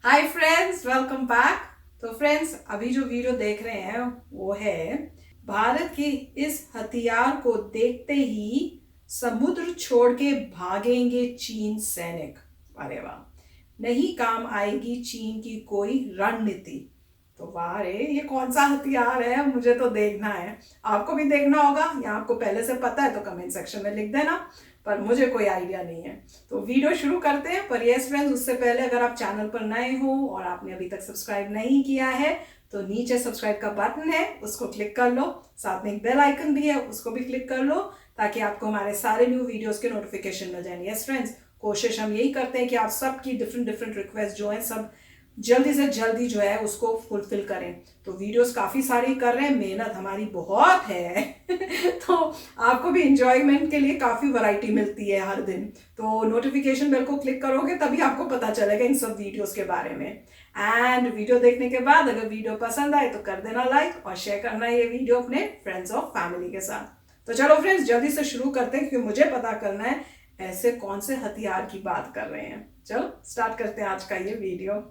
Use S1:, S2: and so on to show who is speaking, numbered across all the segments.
S1: Hi friends, welcome back. तो friends, अभी जो वीडियो देख रहे हैं वो है भारत की इस हथियार को देखते ही समुद्र छोड़ के भागेंगे चीन सैनिक। अरे वाह, नहीं काम आएगी चीन की कोई रणनीति। तो वाह रे, ये कौन सा हथियार है, मुझे तो देखना है। आपको भी देखना होगा या आपको पहले से पता है तो कमेंट सेक्शन में लिख देना, पर मुझे कोई आइडिया नहीं है। तो वीडियो शुरू करते हैं। पर यस फ्रेंड्स, उससे पहले अगर आप चैनल पर नए हो और आपने अभी तक सब्सक्राइब नहीं किया है तो नीचे सब्सक्राइब का बटन है, उसको क्लिक कर लो। साथ में एक बेल आइकन भी है, उसको भी क्लिक कर लो ताकि आपको हमारे सारे न्यू वीडियोस के नोटिफिकेशन मिल जाए। यस फ्रेंड्स, कोशिश हम यही करते हैं कि आप सबकी डिफरेंट डिफरेंट रिक्वेस्ट जो है सब जल्दी से जल्दी जो है उसको फुलफिल करें। तो वीडियोस काफ़ी सारी कर रहे हैं, मेहनत हमारी बहुत है तो आपको भी इंजॉयमेंट के लिए काफ़ी वैरायटी मिलती है हर दिन। तो नोटिफिकेशन बेल को क्लिक करोगे तभी आपको पता चलेगा इन सब वीडियोस के बारे में। एंड वीडियो देखने के बाद अगर वीडियो पसंद आए तो कर देना लाइक और शेयर करना ये वीडियो अपने फ्रेंड्स और फैमिली के साथ। तो चलो फ्रेंड्स, जल्दी से शुरू करते हैं क्योंकि मुझे पता करना है ऐसे कौन से हथियार की बात कर रहे हैं। चलो स्टार्ट करते हैं आज का ये वीडियो।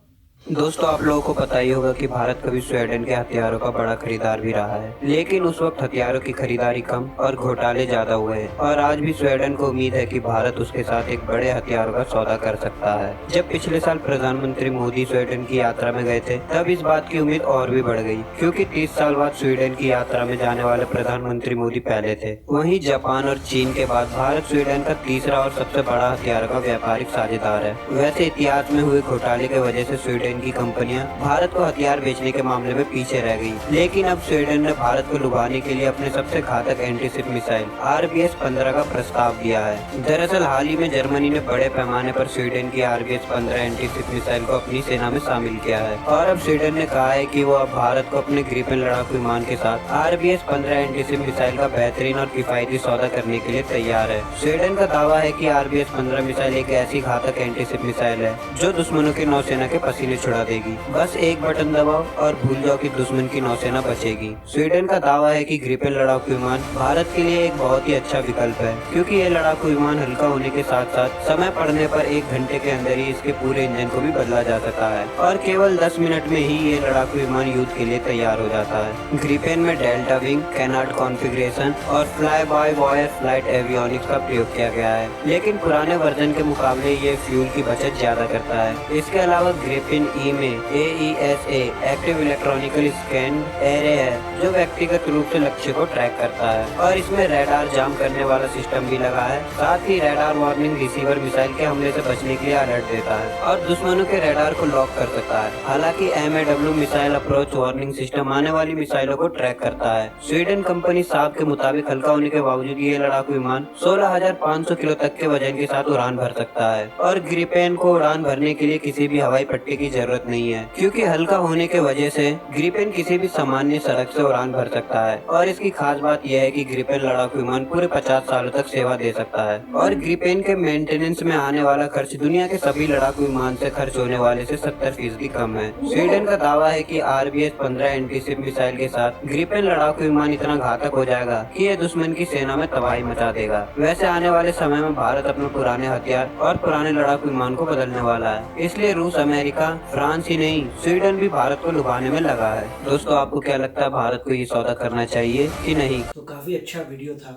S2: दोस्तों, आप लोगों को पता ही होगा कि भारत कभी स्वीडन के हथियारों का बड़ा खरीदार भी रहा है, लेकिन उस वक्त हथियारों की खरीदारी कम और घोटाले ज्यादा हुए। और आज भी स्वीडन को उम्मीद है कि भारत उसके साथ एक बड़े हथियारों का सौदा कर सकता है। जब पिछले साल प्रधानमंत्री मोदी स्वीडन की यात्रा में गए थे, तब इस बात की उम्मीद और भी बढ़ गई, क्योंकि 30 साल बाद स्वीडन की यात्रा में जाने वाले प्रधानमंत्री मोदी पहले थे। वहीं जापान और चीन के बाद भारत स्वीडन का तीसरा और सबसे बड़ा हथियारों का व्यापारिक साझेदार है। वैसे इतिहास में हुए घोटाले की वजह से स्वीडन की कंपनियां भारत को हथियार बेचने के मामले में पीछे रह गई, लेकिन अब स्वीडन ने भारत को लुभाने के लिए अपने सबसे घातक एंटीशिप मिसाइल RBS-15 का प्रस्ताव दिया है। दरअसल हाल ही में जर्मनी ने बड़े पैमाने पर स्वीडन की RBS-15 एंटीशिप मिसाइल को अपनी सेना में शामिल किया है और अब स्वीडन ने कहा है कि वो अब भारत को अपने ग्रिपेन लड़ाकू विमान के साथ RBS-15 एंटीशिप मिसाइल का बेहतरीन और किफायती सौदा करने के लिए तैयार है। स्वीडन का दावा है कि RBS-15 मिसाइल एक ऐसी घातक एंटीशिप मिसाइल है जो दुश्मनों की नौसेना के पसीने छुड़ा देगी। बस एक बटन दबाओ और भूल जाओ कि दुश्मन की नौसेना बचेगी। स्वीडन का दावा है कि ग्रिपेन लड़ाकू विमान भारत के लिए एक बहुत ही अच्छा विकल्प है, क्योंकि ये लड़ाकू विमान हल्का होने के साथ साथ समय पड़ने पर 1 घंटे के अंदर ही इसके पूरे इंजन को भी बदला जा सकता है और केवल 10 मिनट में ही ये लड़ाकू विमान युद्ध के लिए तैयार हो जाता है। ग्रिपेन में डेल्टा विंग, कैनार्ड कॉन्फ़िगरेशन और fly by wire flight avionics का प्रयोग किया गया है, लेकिन पुराने वर्जन के मुकाबले ये फ्यूल की बचत ज्यादा करता है। इसके अलावा ग्रिपेन ई में AESA active electronical scan array है, जो व्यक्तिगत रूप से लक्ष्य को ट्रैक करता है और इसमें रडार जाम करने वाला सिस्टम भी लगा है। साथ ही रडार वार्निंग रिसीवर मिसाइल के हमले से बचने के लिए अलर्ट देता है और दुश्मनों के रडार को लॉक कर सकता है। हालांकि MAW missile approach warning system आने वाली मिसाइलों को ट्रैक करता है। स्वीडन कंपनी साब के मुताबिक हल्का होने के बावजूद ये लड़ाकू विमान 16,500 किलो तक के वजन के साथ उड़ान भर सकता है और ग्रिपेन को उड़ान भरने के लिए किसी भी हवाई पट्टी की जरूरत नहीं है, क्योंकि हल्का होने के वजह से ग्रिपेन किसी भी सामान्य सड़क से उड़ान भर सकता है। और इसकी खास बात यह है कि ग्रिपेन लड़ाकू विमान पूरे 50 सालों तक सेवा दे सकता है और ग्रिपेन के मेंटेनेंस में आने वाला खर्च दुनिया के सभी लड़ाकू विमान से खर्च होने वाले से 70% कम है। स्वीडन का दावा है कि RBS-15 एंटीशिप मिसाइल के साथ ग्रिपेन लड़ाकू विमान इतना घातक हो जाएगा कि यह दुश्मन की सेना में तबाही मचा देगा। वैसे आने वाले समय में भारत अपने पुराने हथियार और पुराने लड़ाकू विमान को बदलने वाला है, इसलिए रूस, अमेरिका, फ्रांस ही नहीं, स्वीडन भी भारत को लुभाने में लगा है। दोस्तों, आपको क्या लगता है, भारत को ये सौदा करना चाहिए कि नहीं?
S3: तो काफ़ी अच्छा वीडियो था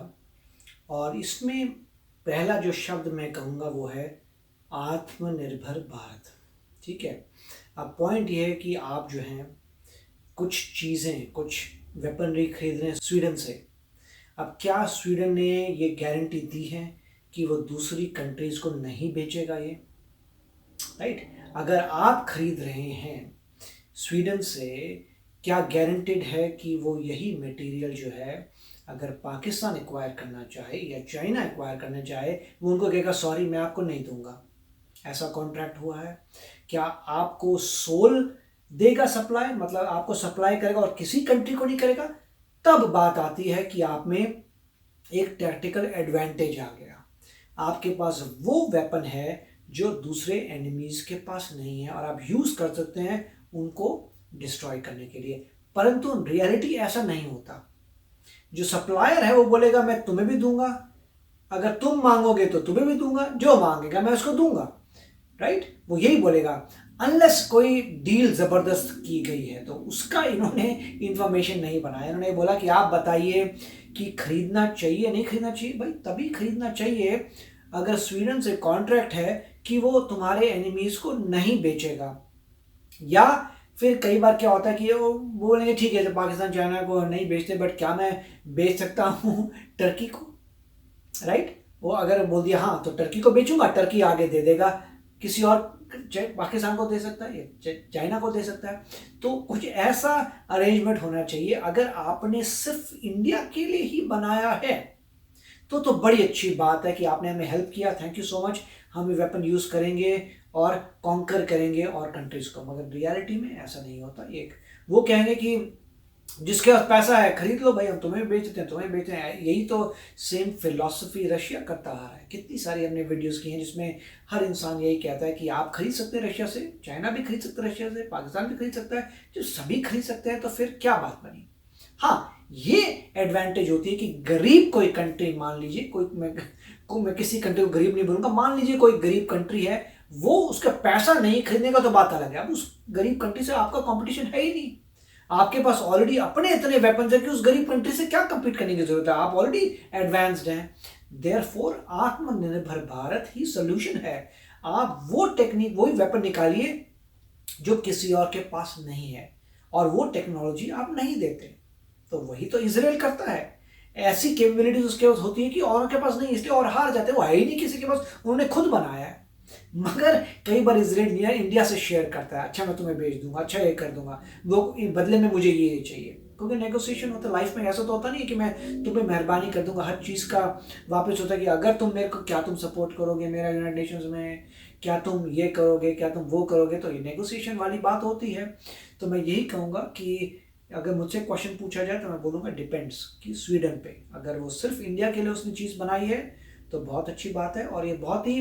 S3: और इसमें पहला जो शब्द मैं कहूँगा वो है आत्मनिर्भर भारत। ठीक है, अब पॉइंट ये है कि आप जो हैं कुछ चीज़ें, कुछ वेपनरी खरीद रहे हैं स्वीडन से। अब क्या स्वीडन ने ये गारंटी दी है कि वो दूसरी कंट्रीज़ को नहीं बेचेगा ये? राइट, अगर आप खरीद रहे हैं स्वीडन से, क्या गारंटेड है कि वो यही मटेरियल जो है अगर पाकिस्तान एक्वायर करना चाहे या चाइना एक्वायर करना चाहे वो उनको कहेगा सॉरी मैं आपको नहीं दूंगा? ऐसा कॉन्ट्रैक्ट हुआ है? क्या आपको सोल देगा सप्लाई, मतलब आपको सप्लाई करेगा और किसी कंट्री को नहीं करेगा? तब बात आती है कि आप में एक टैक्टिकल एडवांटेज आ गया, आपके पास वो वेपन है जो दूसरे एनिमीज़ के पास नहीं है और आप यूज़ कर सकते हैं उनको डिस्ट्रॉय करने के लिए। परंतु रियलिटी ऐसा नहीं होता। जो सप्लायर है वो बोलेगा मैं तुम्हें भी दूंगा, अगर तुम मांगोगे तो तुम्हें भी दूंगा, जो मांगेगा मैं उसको दूंगा। राइट, वो यही बोलेगा। अनलेस कोई डील जबरदस्त की गई है तो उसका इन्होंने इंफॉर्मेशन नहीं बनाया। इन्होंने बोला कि आप बताइए कि खरीदना चाहिए नहीं खरीदना चाहिए। भाई तभी खरीदना चाहिए अगर स्वीडन से कॉन्ट्रैक्ट है कि वो तुम्हारे एनिमीज को नहीं बेचेगा। या फिर कई बार क्या होता है कि वो बोलेंगे ठीक है, जब पाकिस्तान चाइना को नहीं बेचते, बट क्या मैं बेच सकता हूँ टर्की को, राइट? वो अगर बोल दिया हाँ तो टर्की को बेचूंगा, टर्की आगे दे देगा किसी और, पाकिस्तान को दे सकता है, चाइना को दे सकता है। तो कुछ ऐसा अरेंजमेंट होना चाहिए। अगर आपने सिर्फ इंडिया के लिए ही बनाया है तो बड़ी अच्छी बात है कि आपने हमें हेल्प किया, थैंक यू सो मच। हम ये वेपन यूज करेंगे और कॉन्कर करेंगे और कंट्रीज को। मगर रियलिटी में ऐसा नहीं होता। एक वो कहेंगे कि जिसके पास पैसा है खरीद लो भाई, हम तुम्हें बेचते हैं, तुम्हें बेचते हैं। यही तो सेम फिलॉसफी रशिया करता आ रहा है। कितनी सारी हमने वीडियोस की हैं जिसमें हर इंसान यही कहता है कि आप खरीद सकते हैं रशिया से, चाइना भी खरीद सकता है रशिया से, पाकिस्तान भी खरीद सकता है। जब सभी खरीद सकते हैं तो फिर क्या बात बनी। हाँ, ये एडवांटेज होती है कि गरीब कोई कंट्री, मान लीजिए मैं किसी कंट्री को गरीब नहीं बोलूंगा, मान लीजिए कोई गरीब कंट्री है, वो उसका पैसा नहीं खरीदने का तो बात अलग है। अब उस गरीब कंट्री से आपका कंपटीशन है ही नहीं। आपके पास ऑलरेडी अपने इतने वेपन्स है कि उस गरीब कंट्री से क्या कम्पीट करने की जरूरत है, आप ऑलरेडी एडवांस्ड हैं। देयरफॉर आत्मनिर्भर भारत ही सोल्यूशन है। आप वो टेक्निक, वही वेपन निकालिए जो किसी और के पास नहीं है, और वो टेक्नोलॉजी आप नहीं देते। तो वही तो इजराइल करता है। ऐसी कैपेबिलिटीज उसके पास होती है कि औरों के पास नहीं, इसलिए और हार जाते हैं। वो है ही नहीं किसी के पास, उन्होंने खुद बनाया है। मगर कई बार इजराइल इंडिया से शेयर करता है, अच्छा मैं तुम्हें बेच दूंगा, अच्छा ये कर दूंगा, वो बदले में मुझे ये चाहिए। क्योंकि नेगोशिएशन होता है लाइफ में। ऐसा तो होता नहीं कि मैं तुम्हें मेहरबानी कर दूंगा। हर चीज़ का वापस होता है कि अगर तुम मेरे को, क्या तुम सपोर्ट करोगे मेरा यूनाइटेड नेशंस में, क्या तुम ये करोगे, क्या तुम वो करोगे। तो ये नेगोशिएशन वाली बात होती है। तो मैं यही कहूँगा कि अगर मुझसे क्वेश्चन पूछा जाए तो मैं बोलूँगा डिपेंड्स, कि स्वीडन पे। अगर वो सिर्फ इंडिया के लिए उसने चीज़ बनाई है तो बहुत अच्छी बात है। और ये बहुत ही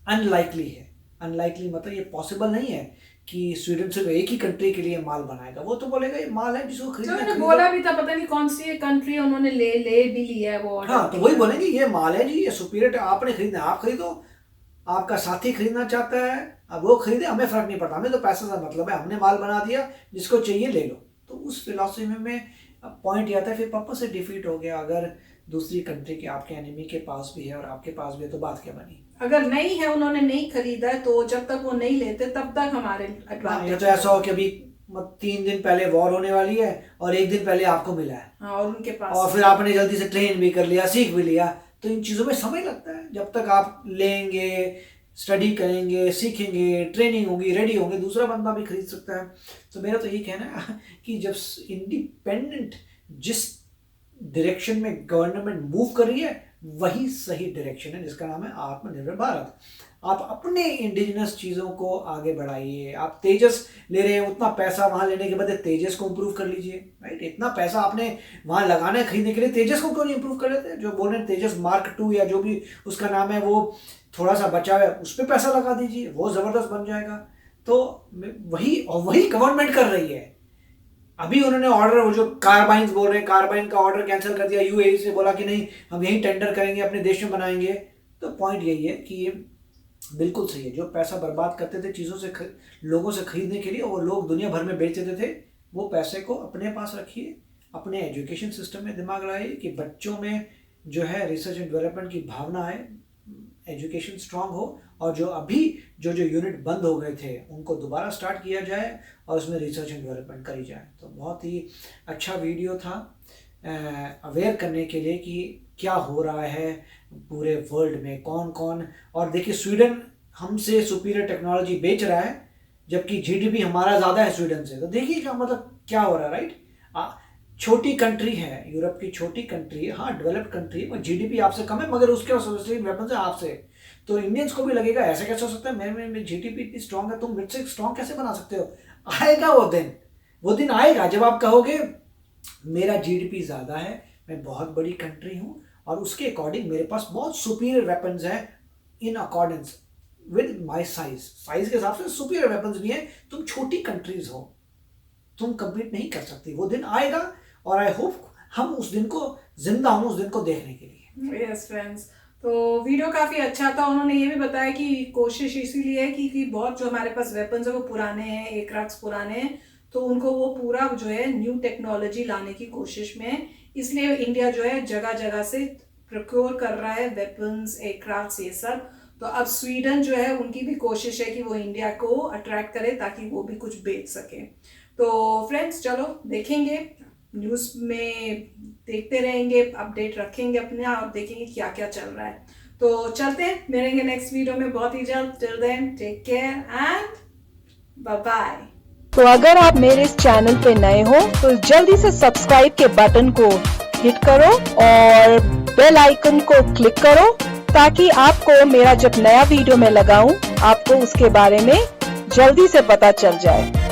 S3: अनलाइकली है। अनलाइकली मतलब ये पॉसिबल नहीं है कि स्वीडन सिर्फ एक ही कंट्री के लिए माल बनाएगा। वो तो बोलेगा ये माल है जिसको खरीदना है,
S1: बोला भी था, पता नहीं कौन सी कंट्री उन्होंने ले भी लिया है वो।
S3: हाँ, तो वही बोलेंगे ये माल है जी, ये सुपीरियर, आपने खरीदना है आप खरीदो, आपका साथी खरीदना चाहता है अब वो खरीदे, हमें फर्क नहीं पड़ता, हमें तो पैसे से मतलब है, हमने माल बना दिया, जिसको चाहिए ले लो। तो उस फिलॉसफी में पॉइंट ये आता है, फिर पर्पस से डिफीट हो गया। अगर दूसरी कंट्री के, आपके एनिमी के पास भी है और आपके पास भी है तो बात क्या बनी।
S1: अगर नहीं है, उन्होंने नहीं खरीदा है, तो जब तक वो नहीं लेते तब तक हमारे
S3: ये तो ऐसा हो कि अभी 3 दिन पहले वॉर होने वाली है और 1 दिन पहले आपको मिला है।
S1: हाँ, और उनके पास,
S3: और फिर आपने जल्दी से ट्रेन भी कर लिया, सीख भी लिया। तो इन चीज़ों में समय लगता है। जब तक आप लेंगे, स्टडी करेंगे, सीखेंगे, ट्रेनिंग होगी, रेडी होंगे, दूसरा बंदा भी खरीद सकता है। तो मेरा तो यही कहना है कि जब इंडिपेंडेंट जिस डायरेक्शन में गवर्नमेंट मूव कर रही है वही सही डायरेक्शन है, जिसका नाम है आत्मनिर्भर भारत। आप अपने इंडिजिनस चीज़ों को आगे बढ़ाइए। आप तेजस ले रहे हैं, उतना पैसा वहाँ लेने के बदले तेजस को इम्प्रूव कर लीजिए, राइट? इतना पैसा आपने वहाँ लगाना है खरीदने के लिए, तेजस को क्यों नहीं इम्प्रूव कर लेते? जो बोल रहे हैं तेजस मार्क 2 या जो भी उसका नाम है, वो थोड़ा सा बचा है, उस पर पैसा लगा दीजिए, वो ज़बरदस्त बन जाएगा। तो वही गवर्नमेंट कर रही है। अभी उन्होंने ऑर्डर, वो जो कार्बाइन्स बोल रहे हैं, कार्बाइन का ऑर्डर कैंसिल कर दिया। यूएई से बोला कि नहीं, हम यही टेंडर करेंगे, अपने देश में बनाएंगे। तो पॉइंट यही है कि ये बिल्कुल सही है। जो पैसा बर्बाद करते थे चीज़ों से, लोगों से खरीदने के लिए, वो लोग दुनिया भर में बेच देते थे, वो पैसे को अपने पास रखिए। अपने एजुकेशन सिस्टम में दिमाग लगाइए कि बच्चों में जो है रिसर्च एंड डेवलपमेंट की भावना है, एजुकेशन स्ट्रांग हो, और जो अभी जो यूनिट बंद हो गए थे उनको दोबारा स्टार्ट किया जाए और उसमें रिसर्च एंड डेवलपमेंट करी जाए। तो बहुत ही अच्छा वीडियो था अवेयर करने के लिए कि क्या हो रहा है पूरे वर्ल्ड में, कौन कौन। और देखिए स्वीडन हमसे सुपीरियर टेक्नोलॉजी बेच रहा है, जबकि जीडीपी हमारा ज़्यादा है स्वीडन से। तो देखिए क्या मतलब क्या हो रहा है, राइट? छोटी कंट्री है, यूरोप की छोटी कंट्री है, हाँ डेवलप्ड कंट्री है, जीडीपी आपसे कम है, मगर उसके वेपन से आपसे। तो इंडियंस को भी लगेगा ऐसे कैसे हो सकता है, मेरे जीडीपी इतनी स्ट्रांग है, तुम मुझसे स्ट्रांग कैसे बना सकते हो? आएगा वो दिन आएगा जब आप कहोगे मेरा जीडीपी ज़्यादा है, मैं बहुत बड़ी कंट्री हूँ, और उसके अकॉर्डिंग मेरे पास बहुत सुपीरियर वेपन्स हैं in accordance with my size के हिसाब से सुपीरियर वेपन्स भी हैं। तुम छोटी कंट्रीज हो, तुम कंप्लीट नहीं कर सकती। वो दिन आएगा और आई होप हम उस दिन को जिंदा हूं, उस दिन को देखने के लिए।
S1: यस फ्रेंड्स, तो वीडियो काफ़ी अच्छा था। उन्होंने ये भी बताया कि कोशिश इसीलिए है कि बहुत जो हमारे पास वेपन्स है वो पुराने हैं, एयरक्राफ्ट्स पुराने हैं, तो उनको वो पूरा जो है न्यू टेक्नोलॉजी लाने की कोशिश में है। इसलिए इंडिया जो है जगह जगह से प्रोक्योर कर रहा है वेपन्स, एयरक्राफ्ट्स, ये सब। तो अब स्वीडन जो है उनकी भी कोशिश है कि वो इंडिया को अट्रैक्ट करे ताकि वो भी कुछ बेच सके। तो फ्रेंड्स चलो देखेंगे, न्यूज़ में देखते रहेंगे, अपडेट रखेंगे अपना और देखेंगे क्या क्या चल रहा है। तो चलते हैं, मिलेंगे नेक्स्ट वीडियो में बहुत ही जल्द। Till then take care and bye bye.
S4: तो अगर आप मेरे इस चैनल पे नए हो तो जल्दी से सब्सक्राइब के बटन को हिट करो और बेल आइकन को क्लिक करो ताकि आपको मेरा जब नया वीडियो मैं लगाऊं आपको उसके बारे में जल्दी से पता चल जाए।